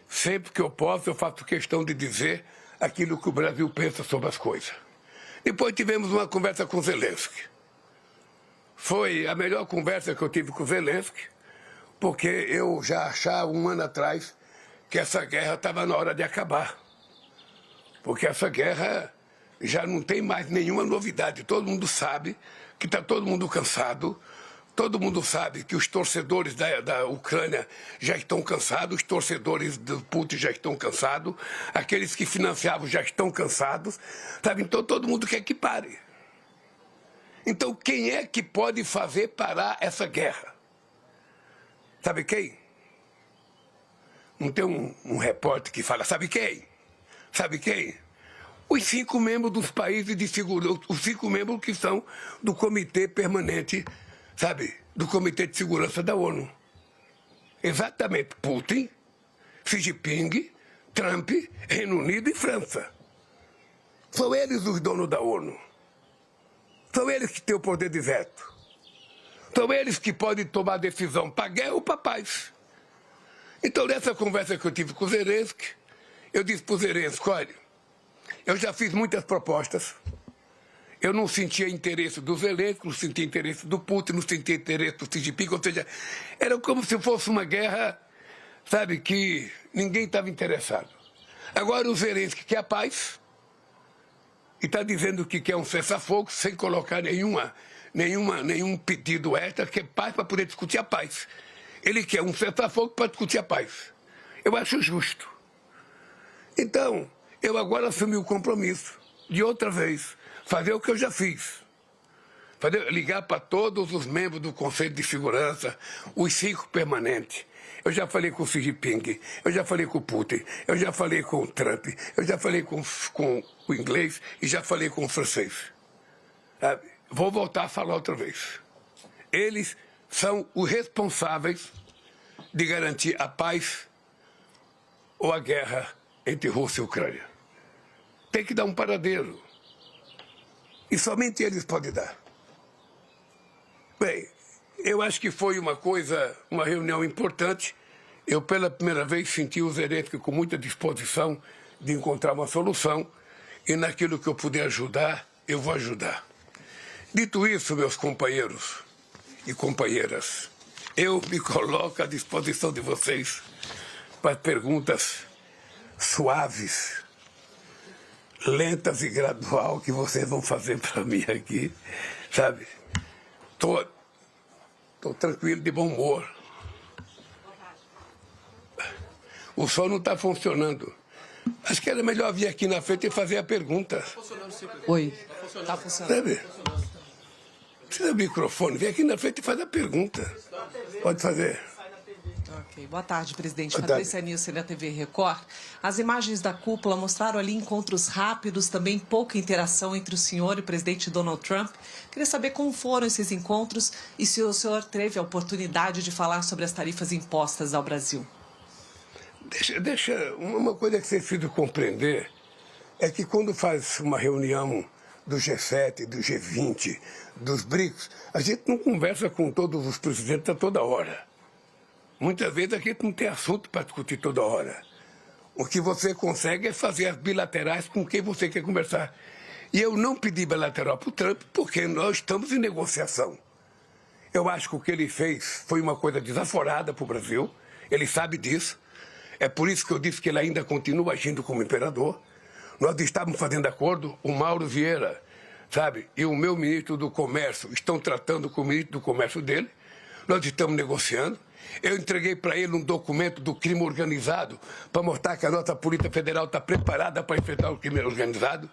sempre que eu posso eu faço questão de dizer aquilo que o Brasil pensa sobre as coisas. Depois tivemos uma conversa com Zelensky. Foi a melhor conversa que eu tive com Zelensky, porque eu já achava um ano atrás que essa guerra estava na hora de acabar. Porque essa guerra já não tem mais nenhuma novidade. Todo mundo sabe que está todo mundo cansado. Todo mundo sabe que os torcedores da Ucrânia já estão cansados, os torcedores do Putin já estão cansados, aqueles que financiavam já estão cansados, sabe? Então todo mundo quer que pare. Então quem é que pode fazer parar essa guerra? Sabe quem? Não tem um repórter que fala, sabe quem? Sabe quem? Os 5 membros dos países de segurança, os 5 membros que são do Comitê Permanente, sabe, do Comitê de Segurança da ONU. Exatamente, Putin, Xi Jinping, Trump, Reino Unido e França. São eles os donos da ONU. São eles que têm o poder de veto. São eles que podem tomar decisão para guerra ou para paz. Então, nessa conversa que eu tive com o Zelensky, eu disse para o Zelensky, olha, eu já fiz muitas propostas. Eu não sentia interesse do Zelensky, não sentia interesse do Putin, não sentia interesse do Xi Jinping, ou seja, era como se fosse uma guerra, sabe, que ninguém estava interessado. Agora o Zelensky quer a paz e está dizendo que quer um cessar-fogo sem colocar nenhum pedido extra, que é paz para poder discutir a paz. Ele quer um cessar-fogo para discutir a paz. Eu acho justo. Então, eu agora assumi o compromisso de outra vez fazer o que eu já fiz. Ligar para todos os membros do Conselho de Segurança, os 5 permanentes. Eu já falei com o Xi Jinping, eu já falei com o Putin, eu já falei com o Trump, eu já falei com o inglês e já falei com o francês. Vou voltar a falar outra vez. Eles são os responsáveis de garantir a paz ou a guerra entre Rússia e Ucrânia. Tem que dar um paradeiro. E somente eles podem dar. Bem, eu acho que foi uma reunião importante. Eu, pela primeira vez, senti o Zelensky com muita disposição de encontrar uma solução e naquilo que eu puder ajudar, eu vou ajudar. Dito isso, meus companheiros e companheiras, eu me coloco à disposição de vocês para perguntas suaves, lentas e gradual que vocês vão fazer para mim aqui, sabe? Estou tranquilo, de bom humor. O som não está funcionando. Acho que era melhor vir aqui na frente e fazer a pergunta. Oi, está funcionando. Sabe? Precisa do microfone, vem aqui na frente e faz a pergunta. Pode fazer. Ok. Boa tarde, presidente. Patrícia Nilsson, da TV Record. As imagens da cúpula mostraram ali encontros rápidos, também pouca interação entre o senhor e o presidente Donald Trump. Queria saber como foram esses encontros e se o senhor teve a oportunidade de falar sobre as tarifas impostas ao Brasil. Deixa uma coisa que você precisa compreender é que quando faz uma reunião do G7, do G20, dos BRICS, a gente não conversa com todos os presidentes a toda hora. Muitas vezes a gente não tem assunto para discutir toda hora. O que você consegue é fazer as bilaterais com quem você quer conversar. E eu não pedi bilateral para o Trump porque nós estamos em negociação. Eu acho que o que ele fez foi uma coisa desaforada para o Brasil. Ele sabe disso. É por isso que eu disse que ele ainda continua agindo como imperador. Nós estávamos fazendo acordo, o Mauro Vieira, sabe, e o meu ministro do Comércio estão tratando com o ministro do Comércio dele. Nós estamos negociando. Eu entreguei para ele um documento do crime organizado para mostrar que a nossa Polícia Federal está preparada para enfrentar o crime organizado.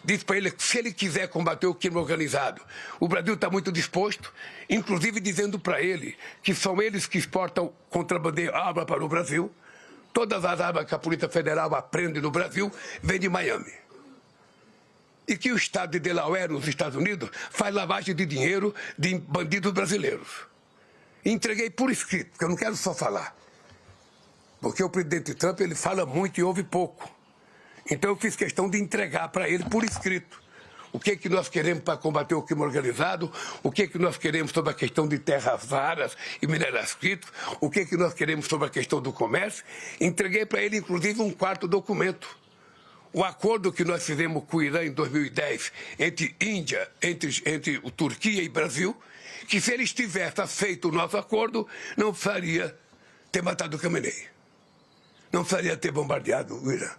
Disse para ele que se ele quiser combater o crime organizado, o Brasil está muito disposto, inclusive dizendo para ele que são eles que exportam contrabandeiro arma para o Brasil. Todas as armas que a Polícia Federal aprende no Brasil vêm de Miami. E que o estado de Delaware, nos Estados Unidos, faz lavagem de dinheiro de bandidos brasileiros. Entreguei por escrito, porque eu não quero só falar. Porque o presidente Trump, ele fala muito e ouve pouco. Então eu fiz questão de entregar para ele por escrito o que nós queremos para combater o crime organizado, o que nós queremos sobre a questão de terras raras e minerais críticos, o que nós queremos sobre a questão do comércio. Entreguei para ele, inclusive, um quarto documento. O acordo que nós fizemos com o Irã em 2010, entre Índia, entre Turquia e Brasil, que se eles tivessem feito o nosso acordo, não precisaria ter matado o Khamenei. Não precisaria ter bombardeado o Irã.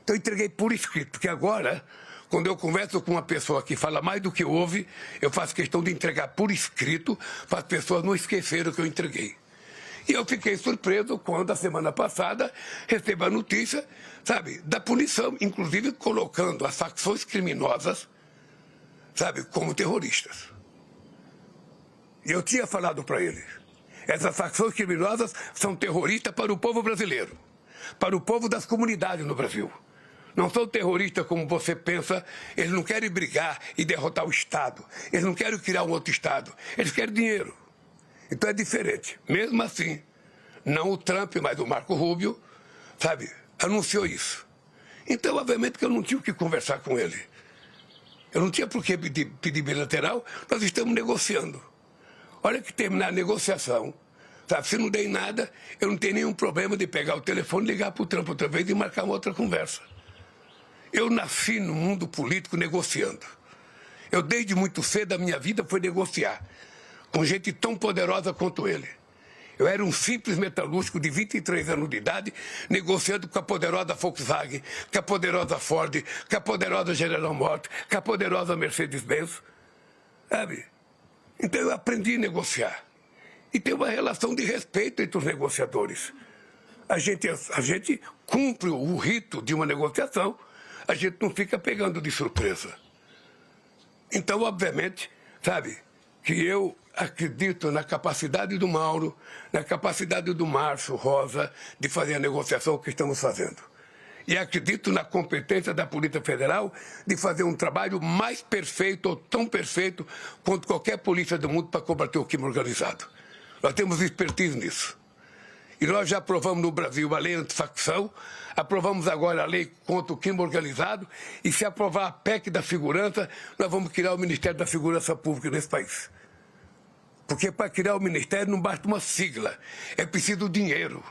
Então eu entreguei por escrito, porque agora, quando eu converso com uma pessoa que fala mais do que ouve, eu faço questão de entregar por escrito para as pessoas não esquecerem o que eu entreguei. E eu fiquei surpreso quando, a semana passada, recebo a notícia, sabe, da punição, inclusive colocando as facções criminosas, sabe, como terroristas. E eu tinha falado para ele, essas facções criminosas são terroristas para o povo brasileiro, para o povo das comunidades no Brasil. Não são terroristas como você pensa, eles não querem brigar e derrotar o Estado, eles não querem criar um outro Estado, eles querem dinheiro. Então é diferente. Mesmo assim, não o Trump, mas o Marco Rubio, sabe, anunciou isso. Então, obviamente, que eu não tinha o que conversar com ele. Eu não tinha por que pedir bilateral, nós estamos negociando. Hora que terminar a negociação, sabe, se não der em nada, eu não tenho nenhum problema de pegar o telefone, ligar para o Trump outra vez e marcar uma outra conversa. Eu nasci no mundo político negociando. Eu, desde muito cedo, a minha vida foi negociar com gente tão poderosa quanto ele. Eu era um simples metalúrgico de 23 anos de idade, negociando com a poderosa Volkswagen, com a poderosa Ford, com a poderosa General Motors, com a poderosa Mercedes-Benz. Sabe? Então eu aprendi a negociar. E tem uma relação de respeito entre os negociadores. A gente cumpre o rito de uma negociação, a gente não fica pegando de surpresa. Então, obviamente, sabe, que eu acredito na capacidade do Mauro, na capacidade do Márcio Rosa de fazer a negociação que estamos fazendo. E acredito na competência da Polícia Federal de fazer um trabalho mais perfeito ou tão perfeito quanto qualquer polícia do mundo para combater o crime organizado. Nós temos expertise nisso. E nós já aprovamos no Brasil a lei antifacção, aprovamos agora a lei contra o crime organizado, e se aprovar a PEC da segurança, nós vamos criar o Ministério da Segurança Pública nesse país. Porque para criar o ministério não basta uma sigla, é preciso dinheiro,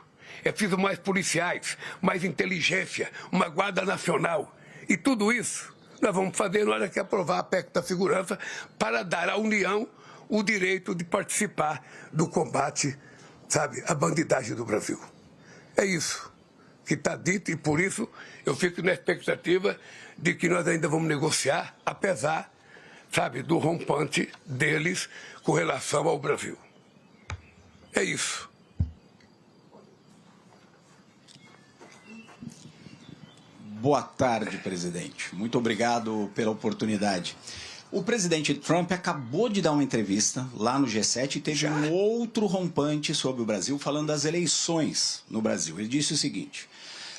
é preciso mais policiais, mais inteligência, uma guarda nacional. E tudo isso nós vamos fazer na hora que aprovar a PEC da segurança para dar à União o direito de participar do combate, sabe, à bandidagem do Brasil. É isso que está dito e por isso eu fico na expectativa de que nós ainda vamos negociar, apesar, sabe, do rompante deles com relação ao Brasil. É isso. Boa tarde, presidente. Muito obrigado pela oportunidade. O presidente Trump acabou de dar uma entrevista lá no G7 e teve um outro rompante sobre o Brasil, falando das eleições no Brasil. Ele disse o seguinte: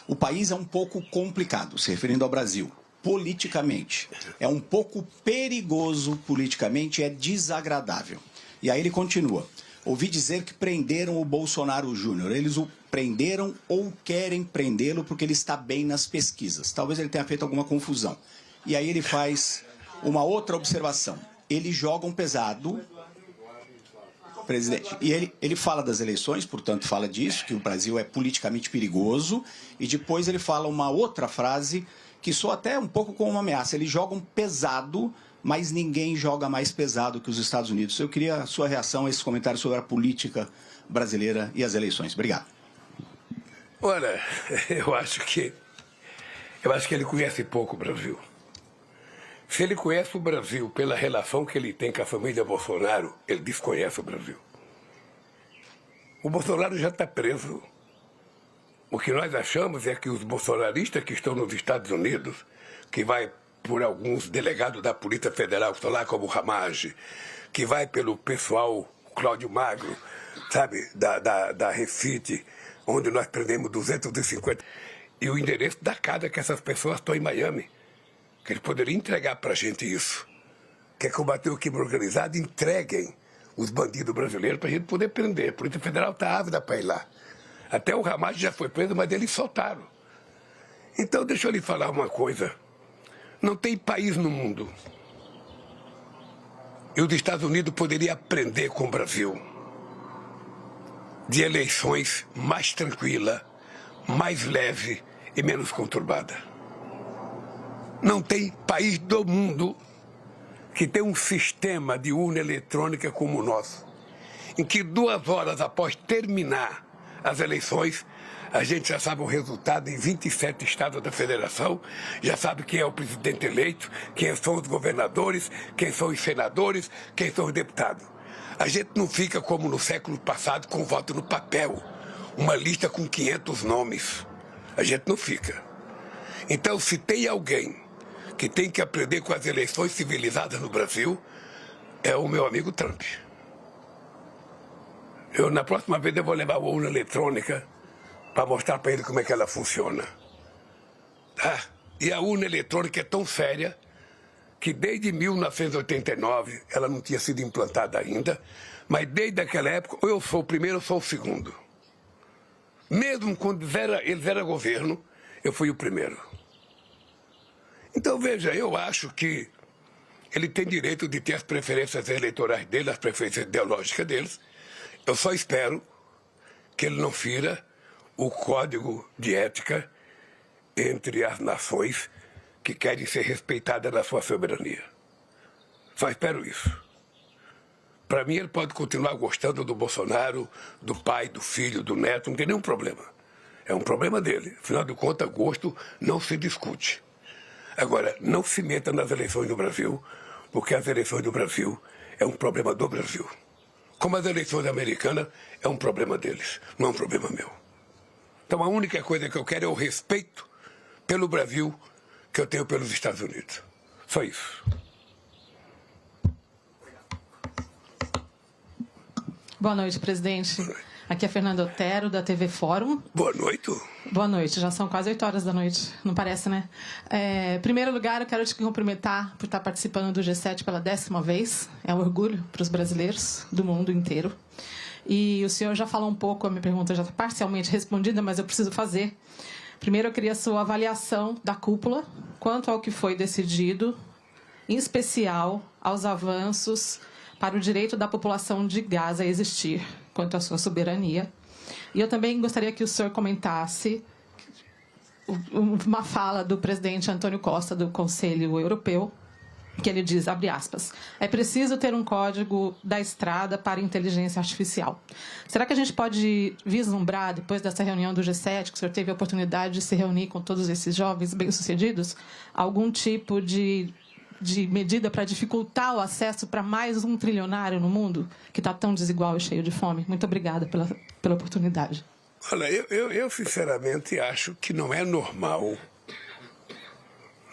o país é um pouco complicado, se referindo ao Brasil, politicamente. É um pouco perigoso politicamente, é desagradável. E aí ele continua: ouvi dizer que prenderam o Bolsonaro Júnior. Eles o prenderam ou querem prendê-lo porque ele está bem nas pesquisas. Talvez ele tenha feito alguma confusão. E aí ele faz uma outra observação. Eles jogam pesado, presidente. E ele fala das eleições, portanto fala disso, que o Brasil é politicamente perigoso. E depois ele fala uma outra frase que soa até um pouco como uma ameaça. Eles jogam pesado, mas ninguém joga mais pesado que os Estados Unidos. Eu queria a sua reação a esse comentário sobre a política brasileira e as eleições. Obrigado. Olha, eu acho que ele conhece pouco o Brasil. Se ele conhece o Brasil pela relação que ele tem com a família Bolsonaro, ele desconhece o Brasil. O Bolsonaro já está preso. O que nós achamos é que os bolsonaristas que estão nos Estados Unidos, que vai por alguns delegados da Polícia Federal, que estão lá como o Ramage, que vai pelo pessoal Cláudio Magro, sabe, da Refit, onde nós prendemos 250, e o endereço da casa que essas pessoas estão em Miami, que eles poderiam entregar para a gente isso. Quer combater o crime organizado? Entreguem os bandidos brasileiros para a gente poder prender. A Polícia Federal está ávida para ir lá. Até o Ramage já foi preso, mas eles soltaram. Então, deixa eu lhe falar uma coisa. Não tem país no mundo. E os Estados Unidos poderiam aprender com o Brasil de eleições mais tranquila, mais leve e menos conturbada. Não tem país do mundo que tem um sistema de urna eletrônica como o nosso, em que 2 horas após terminar as eleições, a gente já sabe o resultado em 27 estados da federação, já sabe quem é o presidente eleito, quem são os governadores, quem são os senadores, quem são os deputados. A gente não fica como no século passado com voto no papel, uma lista com 500 nomes. A gente não fica. Então, se tem alguém que tem que aprender com as eleições civilizadas no Brasil, é o meu amigo Trump. Na próxima vez eu vou levar a urna eletrônica para mostrar para ele como é que ela funciona. Tá? E a urna eletrônica é tão séria que desde 1989 ela não tinha sido implantada ainda, mas desde aquela época, ou eu sou o primeiro ou sou o segundo. Mesmo quando eles eram governo, eu fui o primeiro. Então, veja, eu acho que ele tem direito de ter as preferências eleitorais dele, as preferências ideológicas deles. Eu só espero que ele não fira o código de ética entre as nações que querem ser respeitadas na sua soberania. Só espero isso. Para mim, ele pode continuar gostando do Bolsonaro, do pai, do filho, do neto, não tem nenhum problema. É um problema dele. Afinal de contas, gosto não se discute. Agora, não se meta nas eleições do Brasil, porque as eleições do Brasil é um problema do Brasil. Como as eleições americanas, é um problema deles, não é um problema meu. Então, a única coisa que eu quero é o respeito pelo Brasil que eu tenho pelos Estados Unidos. Só isso. Boa noite, presidente. Aqui é Fernanda Otero, da TV Fórum. Boa noite. Boa noite, já são quase 8 horas da noite, não parece, né? Em primeiro lugar, eu quero te cumprimentar por estar participando do G7 pela 10ª vez. É um orgulho para os brasileiros do mundo inteiro. E o senhor já falou um pouco, a minha pergunta já está parcialmente respondida, mas eu preciso fazer. Primeiro, eu queria a sua avaliação da cúpula quanto ao que foi decidido, em especial aos avanços para o direito da população de Gaza a existir, quanto à sua soberania. E eu também gostaria que o senhor comentasse uma fala do presidente Antônio Costa, do Conselho Europeu, que ele diz, abre aspas, é preciso ter um código da estrada para inteligência artificial. Será que a gente pode vislumbrar, depois dessa reunião do G7, que o senhor teve a oportunidade de se reunir com todos esses jovens bem-sucedidos, algum tipo de medida para dificultar o acesso para mais um trilionário no mundo, que está tão desigual e cheio de fome? Muito obrigada pela oportunidade. Olha, eu sinceramente acho que não é normal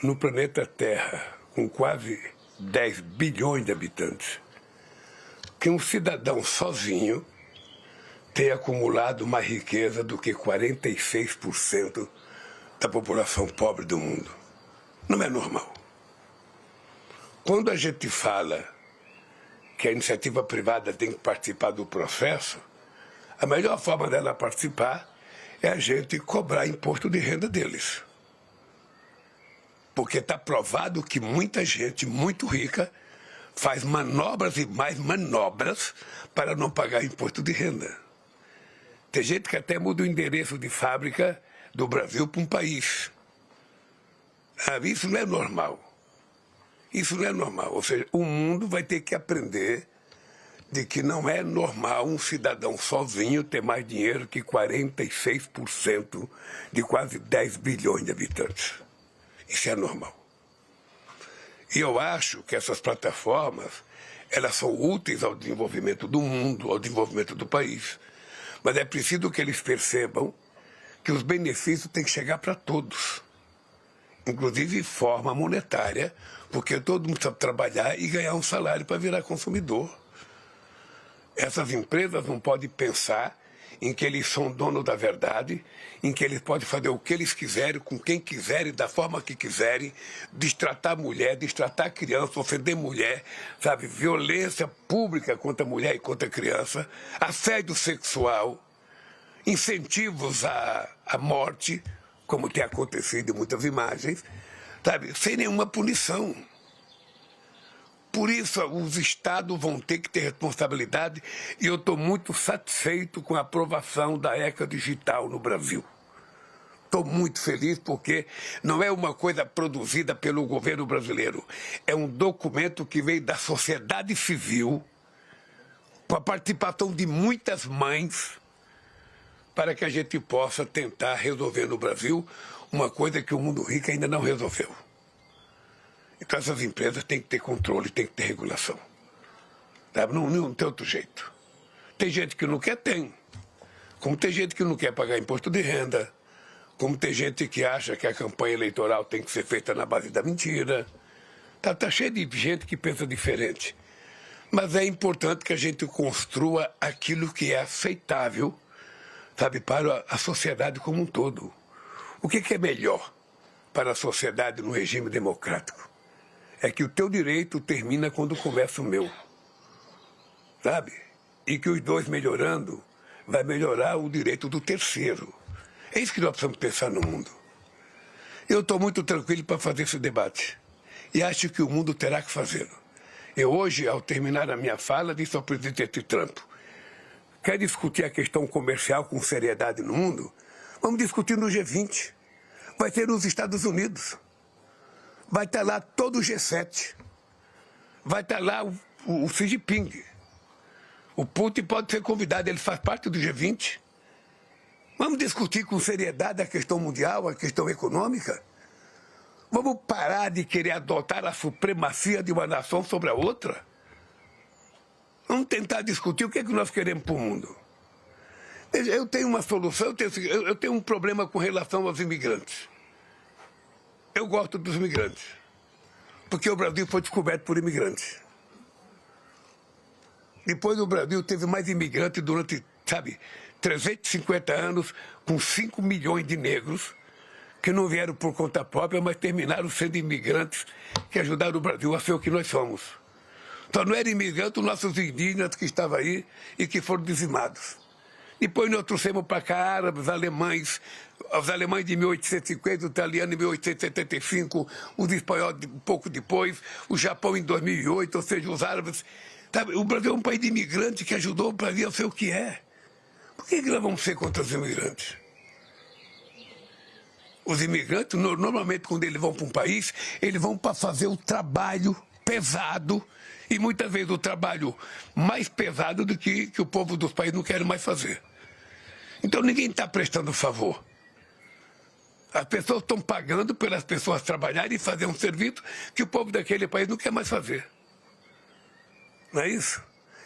no planeta Terra, com quase 10 bilhões de habitantes, que um cidadão sozinho tenha acumulado mais riqueza do que 46% da população pobre do mundo. Não é normal. Quando a gente fala que a iniciativa privada tem que participar do processo, a melhor forma dela participar é a gente cobrar imposto de renda deles. Porque está provado que muita gente muito rica faz manobras e mais manobras para não pagar imposto de renda. Tem gente que até muda o endereço de fábrica do Brasil para um país. Isso não é normal. Isso não é normal. Ou seja, o mundo vai ter que aprender de que não é normal um cidadão sozinho ter mais dinheiro que 46% de quase 10 bilhões de habitantes. Isso é normal. E eu acho que essas plataformas, elas são úteis ao desenvolvimento do mundo, ao desenvolvimento do país. Mas é preciso que eles percebam que os benefícios têm que chegar para todos. Inclusive em forma monetária, porque todo mundo precisa trabalhar e ganhar um salário para virar consumidor. Essas empresas não podem pensar em que eles são donos da verdade, em que eles podem fazer o que eles quiserem, com quem quiserem, da forma que quiserem, destratar mulher, destratar criança, ofender mulher, sabe, violência pública contra a mulher e contra a criança, assédio sexual, incentivos à morte, como tem acontecido em muitas imagens, sabe, sem nenhuma punição. Por isso, os estados vão ter que ter responsabilidade e eu estou muito satisfeito com a aprovação da ECA Digital no Brasil. Estou muito feliz porque não é uma coisa produzida pelo governo brasileiro. É um documento que veio da sociedade civil, com a participação de muitas mães, para que a gente possa tentar resolver no Brasil uma coisa que o mundo rico ainda não resolveu. Então essas empresas têm que ter controle, têm que ter regulação. Sabe? Não tem outro jeito. Tem gente que não quer, tem. Como tem gente que não quer pagar imposto de renda, como tem gente que acha que a campanha eleitoral tem que ser feita na base da mentira. Tá cheio de gente que pensa diferente. Mas é importante que a gente construa aquilo que é aceitável, sabe, para a sociedade como um todo. O que é melhor para a sociedade no regime democrático? É que o teu direito termina quando começa o meu, sabe? E que os dois melhorando, vai melhorar o direito do terceiro. É isso que nós precisamos pensar no mundo. Eu estou muito tranquilo para fazer esse debate. E acho que o mundo terá que fazê-lo. Eu hoje, ao terminar a minha fala, disse ao presidente Trump, quer discutir a questão comercial com seriedade no mundo? Vamos discutir no G20. Vai ser nos Estados Unidos. Vai estar lá todo o G7. Vai estar lá o Xi Jinping. O Putin pode ser convidado, ele faz parte do G20. Vamos discutir com seriedade a questão mundial, a questão econômica. Vamos parar de querer adotar a supremacia de uma nação sobre a outra. Vamos tentar discutir o que é que nós queremos para o mundo. Eu tenho uma solução, eu tenho um problema com relação aos imigrantes. Eu gosto dos imigrantes, porque o Brasil foi descoberto por imigrantes. Depois o Brasil teve mais imigrantes durante, 350 anos, com 5 milhões de negros, que não vieram por conta própria, mas terminaram sendo imigrantes que ajudaram o Brasil a ser o que nós somos. Só não eram imigrantes os nossos indígenas que estavam aí e que foram dizimados. Depois nós trouxemos para cá árabes, alemães, os alemães de 1850, os italianos em 1875, os espanhóis um pouco depois, o Japão em 2008, ou seja, os árabes Sabe, o Brasil é um país de imigrantes que ajudou o Brasil a ser o que é. Por que nós vamos ser contra os imigrantes? Os imigrantes, normalmente, quando eles vão para um país, eles vão para fazer o trabalho pesado e muitas vezes o trabalho mais pesado do que o povo dos países não quer mais fazer. Então ninguém está prestando favor. As pessoas estão pagando pelas pessoas trabalharem e fazer um serviço que o povo daquele país não quer mais fazer. Não é isso?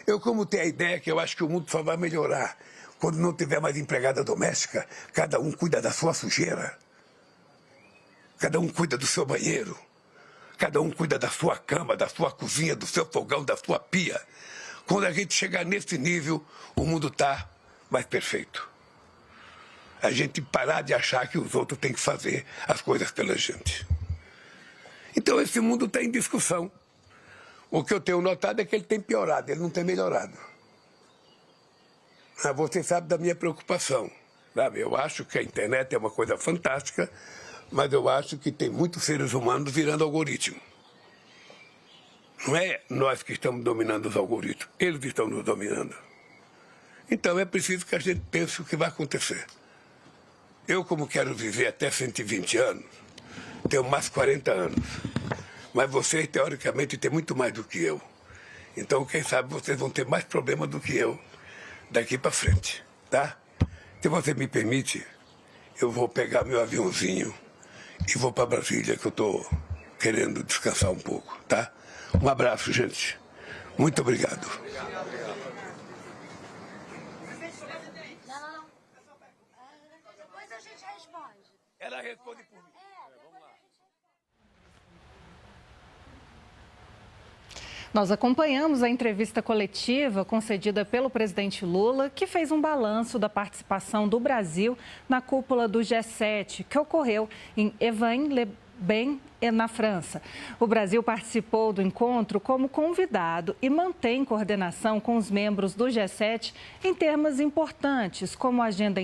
Eu, como tenho a ideia que eu acho que o mundo só vai melhorar quando não tiver mais empregada doméstica, cada um cuida da sua sujeira, cada um cuida do seu banheiro, cada um cuida da sua cama, da sua cozinha, do seu fogão, da sua pia. Quando a gente chegar nesse nível, o mundo está mais perfeito. A gente parar de achar que os outros têm que fazer as coisas pela gente. Então esse mundo está em discussão. O que eu tenho notado é que ele tem piorado, ele não tem melhorado. Você sabe da minha preocupação. Sabe? Eu acho que a internet é uma coisa fantástica, mas eu acho que tem muitos seres humanos virando algoritmo. Não é nós que estamos dominando os algoritmos, eles estão nos dominando. Então é preciso que a gente pense o que vai acontecer. Eu, como quero viver até 120 anos, tenho mais 40 anos. Mas vocês, teoricamente, têm muito mais do que eu. Então, quem sabe, vocês vão ter mais problemas do que eu daqui para frente, tá? Se você me permite, eu vou pegar meu aviãozinho e vou para Brasília, que eu estou querendo descansar um pouco, tá? Um abraço, gente. Muito obrigado. Ela responde por mim. Vamos lá. Nós acompanhamos a entrevista coletiva concedida pelo presidente Lula, que fez um balanço da participação do Brasil na cúpula do G7, que ocorreu em Evan-les-Bains, na França. O Brasil participou do encontro como convidado e mantém coordenação com os membros do G7 em temas importantes, como a agenda